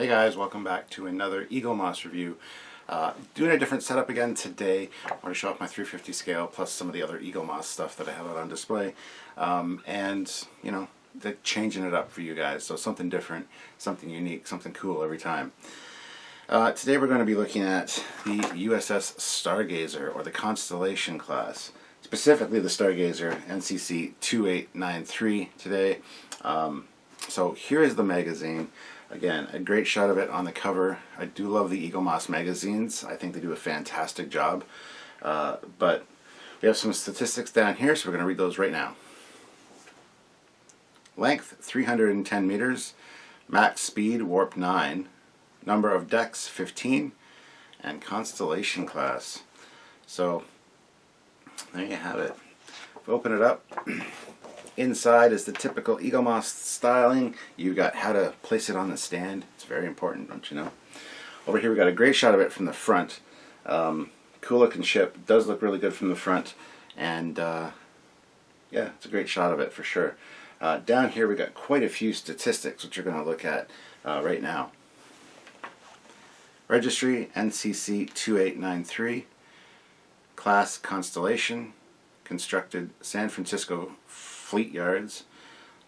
Hey guys, welcome back to another Eaglemoss review. Doing a different setup again today. I want to show off my 350 scale plus some of the other Eaglemoss stuff that I have out on display. And, you know, changing it up for you guys. So something different, something unique, something cool every time. Today we're going to be looking at the USS Stargazer, or the Constellation class. Specifically the Stargazer NCC 2893 today. So here is the magazine. Again, a great shot of it on the cover. I do love the Eaglemoss magazines. I think they do a fantastic job. But we have some statistics down here, so we're going to read those right now. Length, 310 meters. Max speed, warp 9. Number of decks, 15. And constellation class. So, there you have it. If we open it up, inside is the typical Eaglemoss styling. You've got how to place it on the stand. It's very important, don't you know? Over here we got a great shot of it from the front. Cool looking ship. Does look really good from the front. And yeah, it's a great shot of it for sure. Down here we got quite a few statistics which we're going to look at right now. Registry NCC 2893. Class Constellation. Constructed San Francisco Fleet Yards.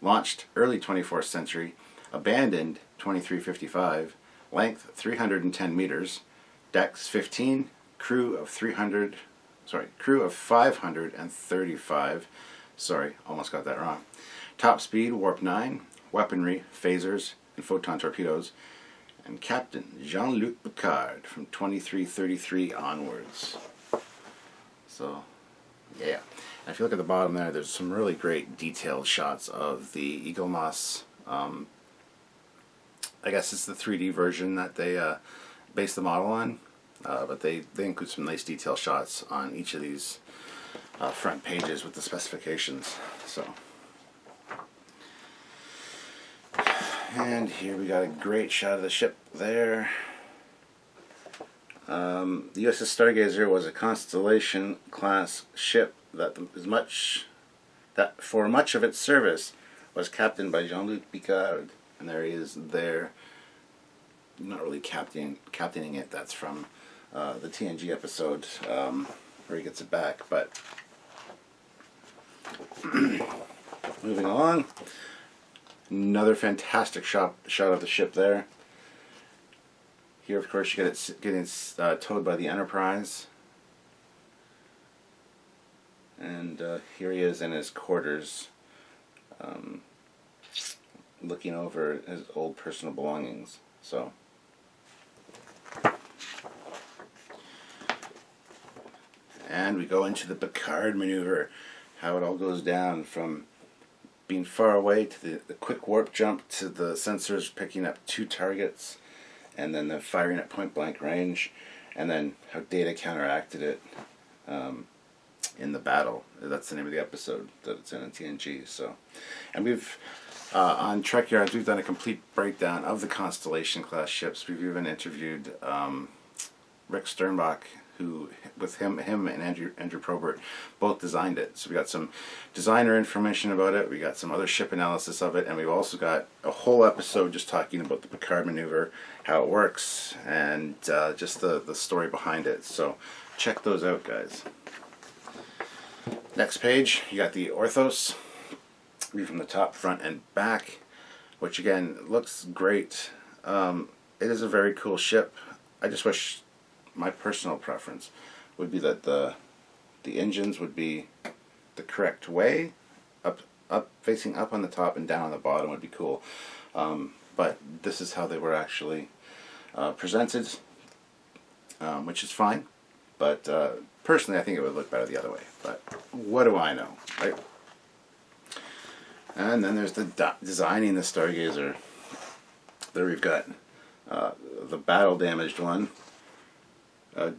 Launched early 24th century. Abandoned 2355. Length 310 meters. Decks 15. Crew of 535. Sorry, almost got that wrong. Top speed warp 9. Weaponry, phasers, and photon torpedoes. And Captain Jean-Luc Picard from 2333 onwards. So, yeah. And if you look at the bottom there, there's some really great detailed shots of the Eaglemoss. I guess it's the 3D version that they base the model on. But they include some nice detail shots on each of these front pages with the specifications. So, and here we got a great shot of the ship there. The USS Stargazer was a Constellation class ship that for much of its service was captained by Jean-Luc Picard, and there he is there. Not really captaining it. That's from the TNG episode where he gets it back. But moving along, another fantastic shot of the ship there. Here, of course, you get it getting towed by the Enterprise. And here he is in his quarters, looking over his old personal belongings. So, and we go into the Picard maneuver, how it all goes down from being far away to the quick warp jump to the sensors picking up 2 targets, and then the firing at point blank range, and then how Data counteracted it in the battle. That's the name of the episode that it's in TNG. So, and we've on Trekyards we've done a complete breakdown of the Constellation class ships. We've even interviewed Rick Sternbach, who with him and Andrew Probert both designed it. So we got some designer information about it. We got some other ship analysis of it, and we've also got a whole episode just talking about the Picard maneuver, how it works, and just the story behind it. So check those out, guys. Next page, you got the Orthos, view from the top, front, and back, which again looks great. It is a very cool ship. I just wish my personal preference would be that the engines would be the correct way, up facing up on the top and down on the bottom would be cool. But this is how they were actually presented, which is fine. But personally, I think it would look better the other way. But what do I know, right? And then there's the designing the Stargazer. There we've got the battle damaged one.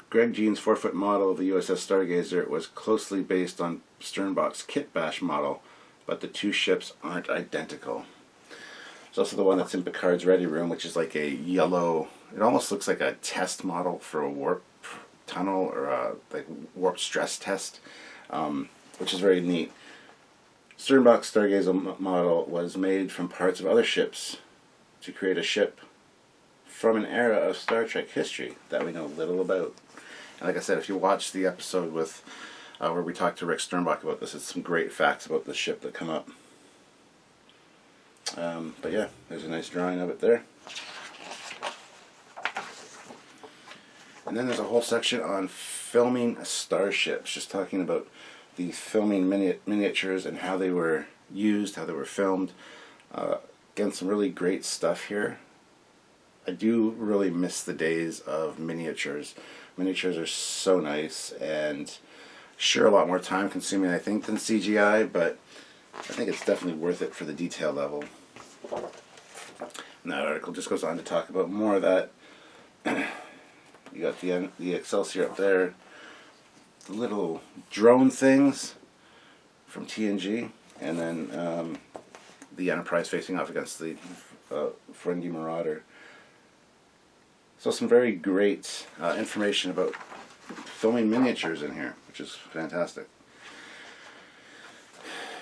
Greg Jean's 4-foot model of the USS Stargazer was closely based on Sternbach's kit bash model, but the 2 ships aren't identical. There's also the one that's in Picard's ready room, which is like a yellow, it almost looks like a test model for a warp tunnel or a like warp stress test, which is very neat. Sternbach's Stargazer model was made from parts of other ships to create a ship from an era of Star Trek history that we know little about. And like I said, if you watch the episode with where we talked to Rick Sternbach about this, it's some great facts about the ship that come up. But yeah, there's a nice drawing of it there. And then there's a whole section on filming starships, just talking about the filming miniatures and how they were used, how they were filmed. Again, some really great stuff here. I do really miss the days of miniatures. Miniatures are so nice, and sure, a lot more time consuming, I think, than CGI, but I think it's definitely worth it for the detail level. And that article just goes on to talk about more of that. You got the Excelsior up there, the little drone things from TNG, and then the Enterprise facing off against the Ferengi Marauder. So some very great information about filming miniatures in here, which is fantastic.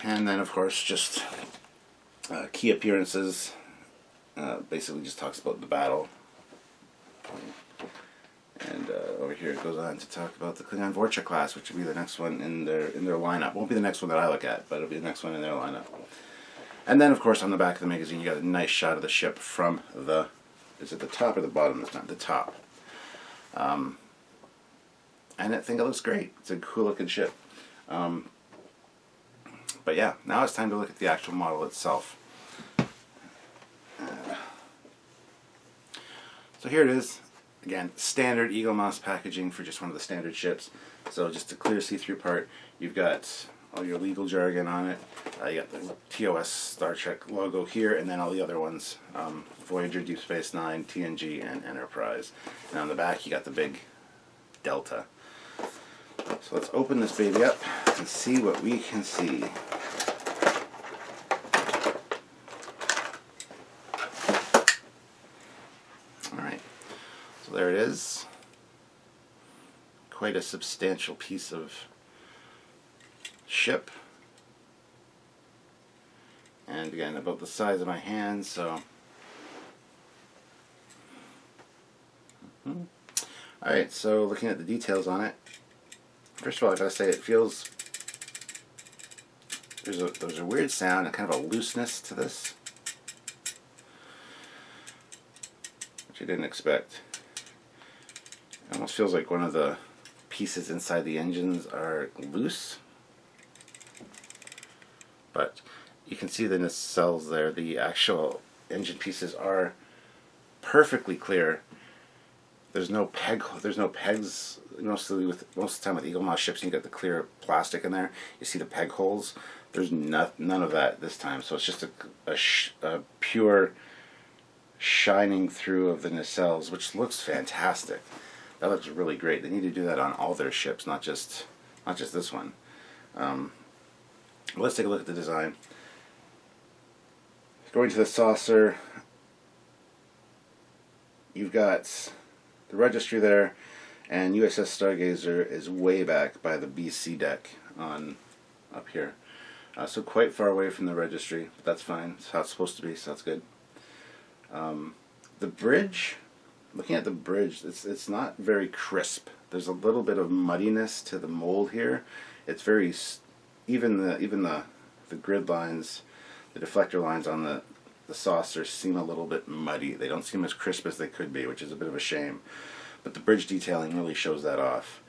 And then, of course, just key appearances. Basically just talks about the battle. And over here it goes on to talk about the Klingon Vorcha class, which will be the next one in their lineup. Won't be the next one that I look at, but it'll be the next one in their lineup. And then, of course, on the back of the magazine, you got a nice shot of the ship from the... Is it the top or the bottom? It's not the top. And I think it looks great. It's a cool looking ship. But yeah, now it's time to look at the actual model itself. So here it is. Again, standard Eaglemoss packaging for just one of the standard ships. So just a clear see-through part. You've got all your legal jargon on it. You got the TOS Star Trek logo here, and then all the other ones. Voyager, Deep Space Nine, TNG, and Enterprise. And on the back you got the big Delta. So let's open this baby up and see what we can see. Alright, so there it is. Quite a substantial piece of ship. And again, about the size of my hand, so... Alright, so looking at the details on it, first of all, I gotta say, it feels... There's a weird sound and kind of a looseness to this, which I didn't expect. It almost feels like one of the pieces inside the engines are loose. But you can see the nacelles there. The actual engine pieces are perfectly clear. There's no pegs. Most of the time with Eaglemoss ships, you get the clear plastic in there. You see the peg holes. There's none of that this time. So it's just a pure shining through of the nacelles, which looks fantastic. That looks really great. They need to do that on all their ships, not just this one. Let's take a look at the design. Going to the saucer, you've got the registry there, and USS Stargazer is way back by the BC deck on up here. So quite far away from the registry, but that's fine. That's how it's supposed to be, so that's good. The bridge, looking at the bridge, it's not very crisp. There's a little bit of muddiness to the mold here. It's very... Even the grid lines, the deflector lines on the saucer seem a little bit muddy. They don't seem as crisp as they could be, which is a bit of a shame. But the bridge detailing really shows that off.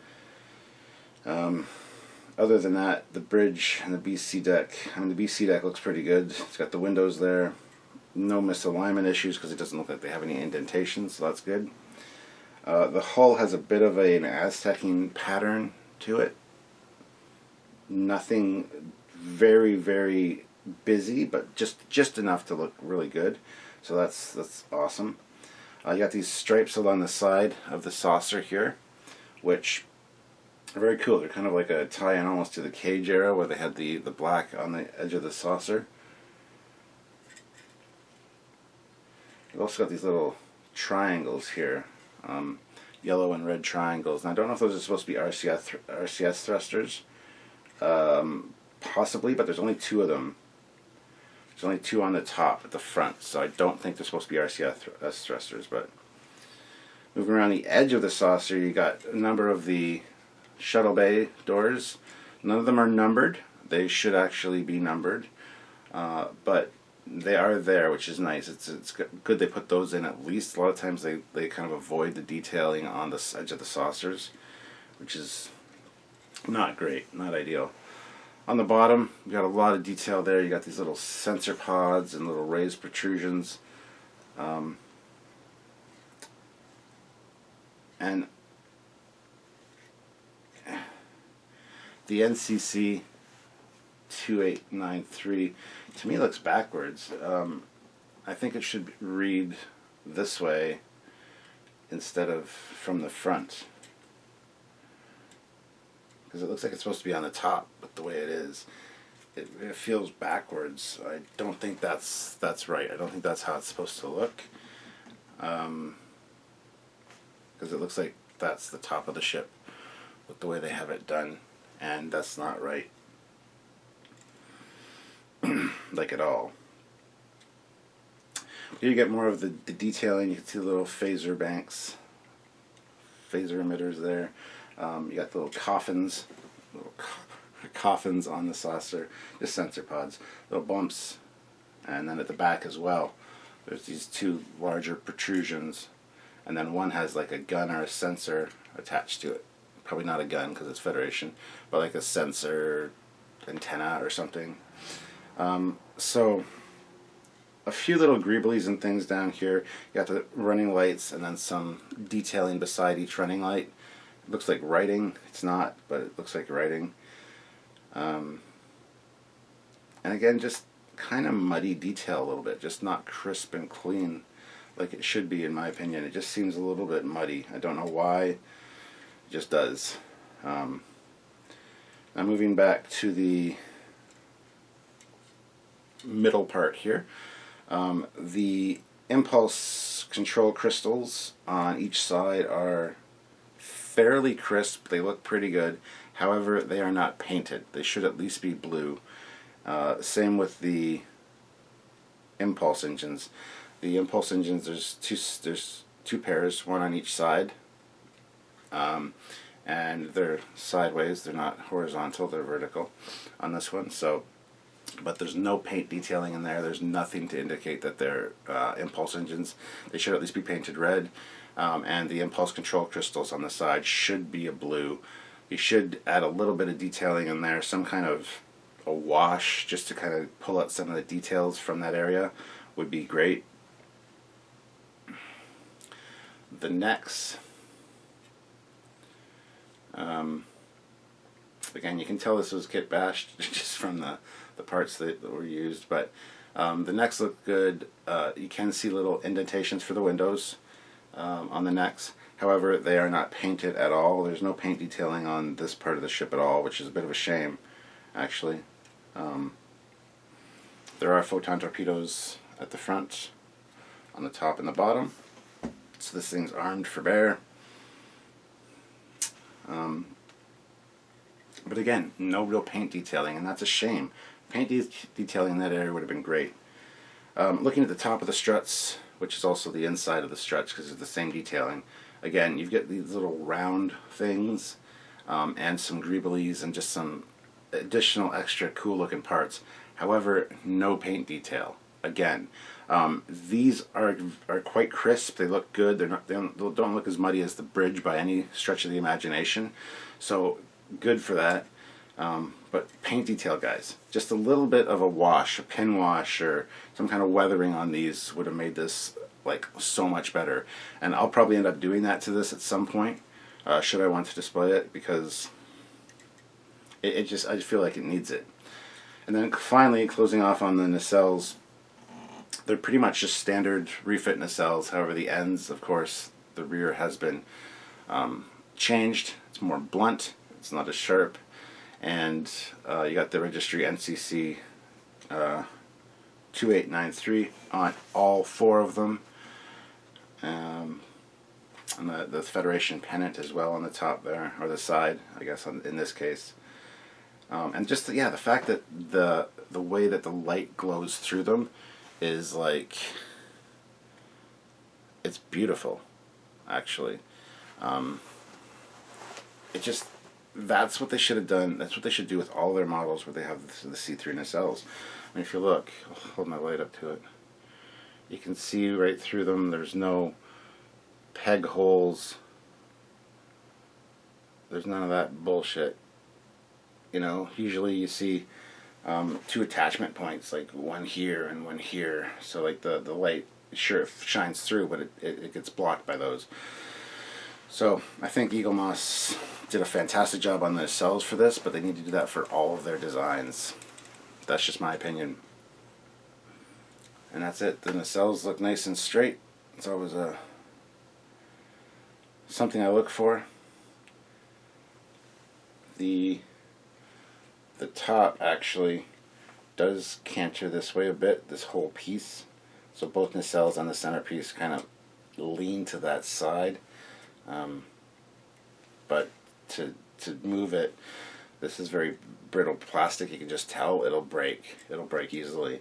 Other than that, the bridge and the BC deck, the BC deck looks pretty good. It's got the windows there. No misalignment issues because it doesn't look like they have any indentations, so that's good. The hull has a bit of an Aztecing pattern to it. Nothing very, very busy, but just enough to look really good. So that's awesome. You got these stripes along the side of the saucer here, which are very cool. They're kind of like a tie-in almost to the Cage era, where they had the black on the edge of the saucer. You've also got these little triangles here, yellow and red triangles. And I don't know if those are supposed to be RCS thrusters. Possibly, but there's only two of them. There's only two on the top at the front, so I don't think they're supposed to be RCS thrusters, but Moving around the edge of the saucer, you got a number of the shuttle bay doors. None of them are numbered. They should actually be numbered, but they are there, which is nice. It's good they put those in at least. A lot of times they kind of avoid the detailing on the edge of the saucers, which is not great, not ideal. On the bottom, you got a lot of detail there. You got these little sensor pods and little raised protrusions. And the NCC 2893 to me looks backwards. I think it should read this way instead of from the front, because it looks like it's supposed to be on the top, but the way it is, it feels backwards. I don't think that's right. I don't think that's how it's supposed to look, because it looks like that's the top of the ship with the way they have it done, and that's not right. Like at all. Here you get more of the detailing. You can see the little phaser banks, phaser emitters there. You got the little coffins on the saucer, just sensor pods, little bumps, and then at the back as well, there's these two larger protrusions, and then one has like a gun or a sensor attached to it. Probably not a gun because it's Federation, but like a sensor antenna or something. So a few little greeblies and things down here. You got the running lights and then some detailing beside each running light. It looks like writing. It's not, but it looks like writing. And again, just kind of muddy detail a little bit, just not crisp and clean like it should be, in my opinion. It just seems a little bit muddy. I don't know why. It just does. Now moving back to the middle part here. The impulse control crystals on each side are fairly crisp. They look pretty good. However, they are not painted. They should at least be blue. Same with the impulse engines. The impulse engines, there's two pairs, one on each side, and they're sideways. They're not horizontal. They're vertical on this one. So. But there's no paint detailing in there. There's nothing to indicate that they're impulse engines. They should at least be painted red. And the impulse control crystals on the side should be a blue. You should add a little bit of detailing in there, some kind of a wash, just to kind of pull out some of the details from that area would be great. The necks. Again, you can tell this was kit bashed just from the parts that were used, but the necks look good. You can see little indentations for the windows on the necks. However, they are not painted at all. There's no paint detailing on this part of the ship at all, which is a bit of a shame, actually. There are photon torpedoes at the front, on the top and the bottom. So this thing's armed for bear. But again, no real paint detailing, and that's a shame. Paint detailing in that area would have been great. Looking at the top of the struts, which is also the inside of the struts because it's the same detailing. Again, you've got these little round things and some greeblies and just some additional extra cool looking parts. However, no paint detail. Again, these are quite crisp. They look good. They don't look as muddy as the bridge by any stretch of the imagination. So good for that. But paint detail, guys, just a little bit of a wash, a pin wash, or some kind of weathering on these would have made this like so much better. And I'll probably end up doing that to this at some point, should I want to display it, because I just feel like it needs it. And then finally, closing off on the nacelles, they're pretty much just standard refit nacelles. However, the ends, of course, the rear has been changed. It's more blunt. It's not as sharp. And you got the registry NCC 2893 on all four of them. And the Federation pennant as well on the top there, or the side, I guess, in this case. And just the fact that the way that the light glows through them is like, it's beautiful. actually. It just, that's what they should have done. That's what they should do with all their models where they have the see-through nacelles. I mean, if you look, I'll hold my light up to it. You can see right through them. There's no peg holes. There's none of that bullshit. You know, usually you see two attachment points, like one here and one here. So like the light, sure, it shines through, but it gets blocked by those. So I think Eaglemoss did a fantastic job on the nacelles for this, but they need to do that for all of their designs. That's just my opinion. And that's it. The nacelles look nice and straight. It's always something I look for. The top actually does canter this way a bit, this whole piece. So both nacelles on the centerpiece kind of lean to that side. But to move it, this is very brittle plastic. You can just tell it'll break. It'll break easily.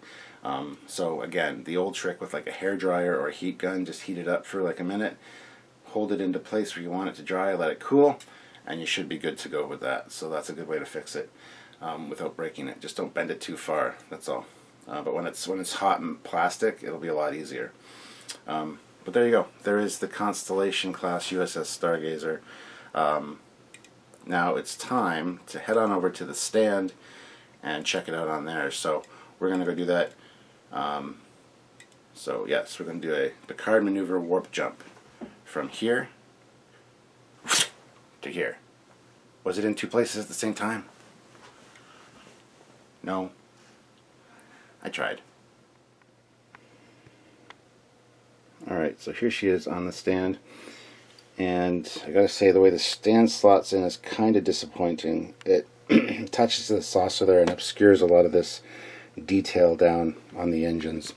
So again, the old trick with like a hair dryer or a heat gun, just heat it up for like a minute, hold it into place where you want it to dry, let it cool, and you should be good to go with that. So that's a good way to fix it without breaking it. Just don't bend it too far. That's all. But when it's hot and plastic, it'll be a lot easier. But there you go. There is the Constellation class USS Stargazer. Now it's time to head on over to the stand and check it out on there. So we're going to go do that. So yes, we're going to do a Picard maneuver warp jump from here to here. Was it in two places at the same time? No. I tried. Alright, so here she is on the stand. And I gotta say, the way the stand slots in is kind of disappointing. It touches the saucer there and obscures a lot of this detail down on the engines.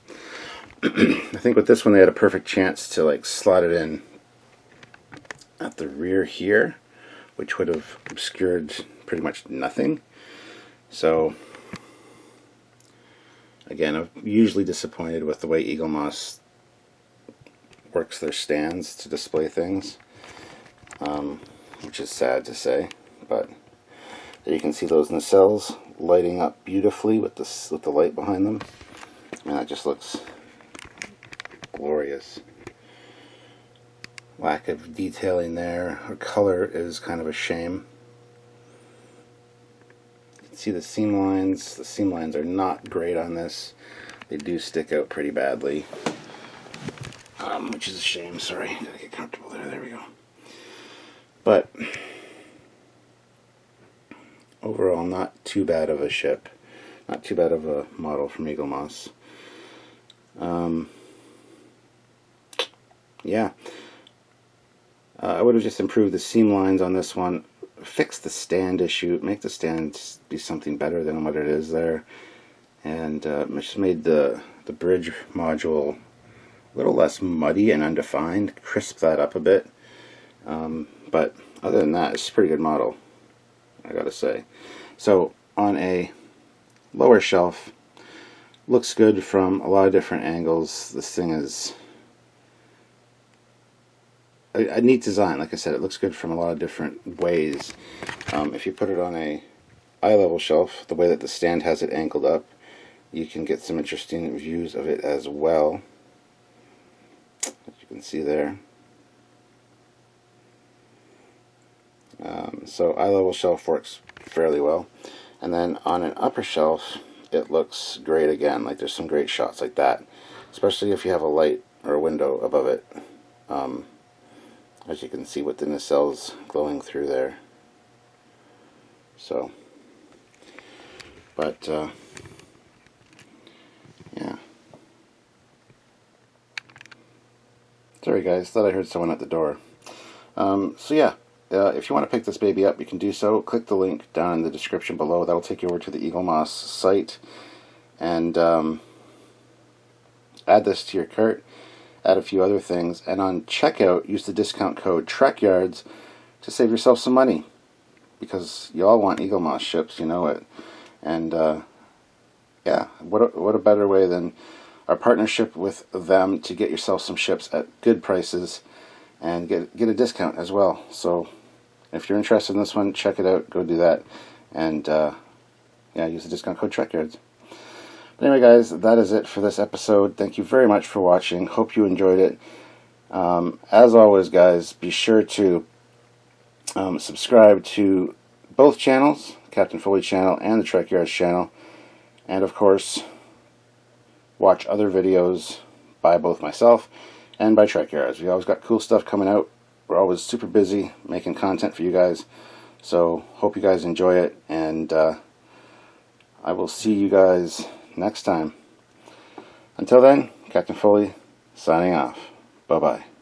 I think with this one they had a perfect chance to like slot it in at the rear here, which would have obscured pretty much nothing. So again, I'm usually disappointed with the way Eaglemoss works their stands to display things, which is sad to say, but there you can see those nacelles lighting up beautifully with the light behind them. I mean, that just looks glorious. Lack of detailing there. Her color is kind of a shame. You can see the seam lines. The seam lines are not great on this. They do stick out pretty badly. Which is a shame. Sorry, gotta get comfortable there. There we go. But overall, not too bad of a ship. Not too bad of a model from Eaglemoss. Yeah. I would have just improved the seam lines on this one. Fix the stand issue. Make the stand be something better than what it is there. And just made the bridge module a little less muddy and undefined, crisp that up a bit. But other than that, it's a pretty good model, I gotta say. So on a lower shelf, looks good from a lot of different angles. This thing is a neat design. Like I said, it looks good from a lot of different ways. If you put it on a eye level shelf, the way that the stand has it angled up, you can get some interesting views of it as well. As you can see there. So eye level shelf works fairly well. And then on an upper shelf, it looks great again. Like there's some great shots like that, especially if you have a light or a window above it. As you can see with the nacelles glowing through there. So, but yeah. Sorry guys, thought I heard someone at the door. So yeah, if you want to pick this baby up, you can do so. Click the link down in the description below. That will take you over to the Eaglemoss site, and add this to your cart. Add a few other things, and on checkout, use the discount code Trekyards to save yourself some money, because you all want Eaglemoss ships, you know it. And yeah, what a better way than our partnership with them to get yourself some ships at good prices and get a discount as well. So if you're interested in this one, check it out. Go do that, and yeah, use the discount code Trekyards. But anyway, guys, that is it for this episode. Thank you very much for watching. Hope you enjoyed it. As always, guys, be sure to subscribe to both channels, Captain Foley channel and the Trekyards channel, and of course watch other videos by both myself and by Trekyards. We always got cool stuff coming out. We're always super busy making content for you guys, so hope you guys enjoy it, and I will see you guys next time. Until then, Captain Foley signing off. Bye-bye.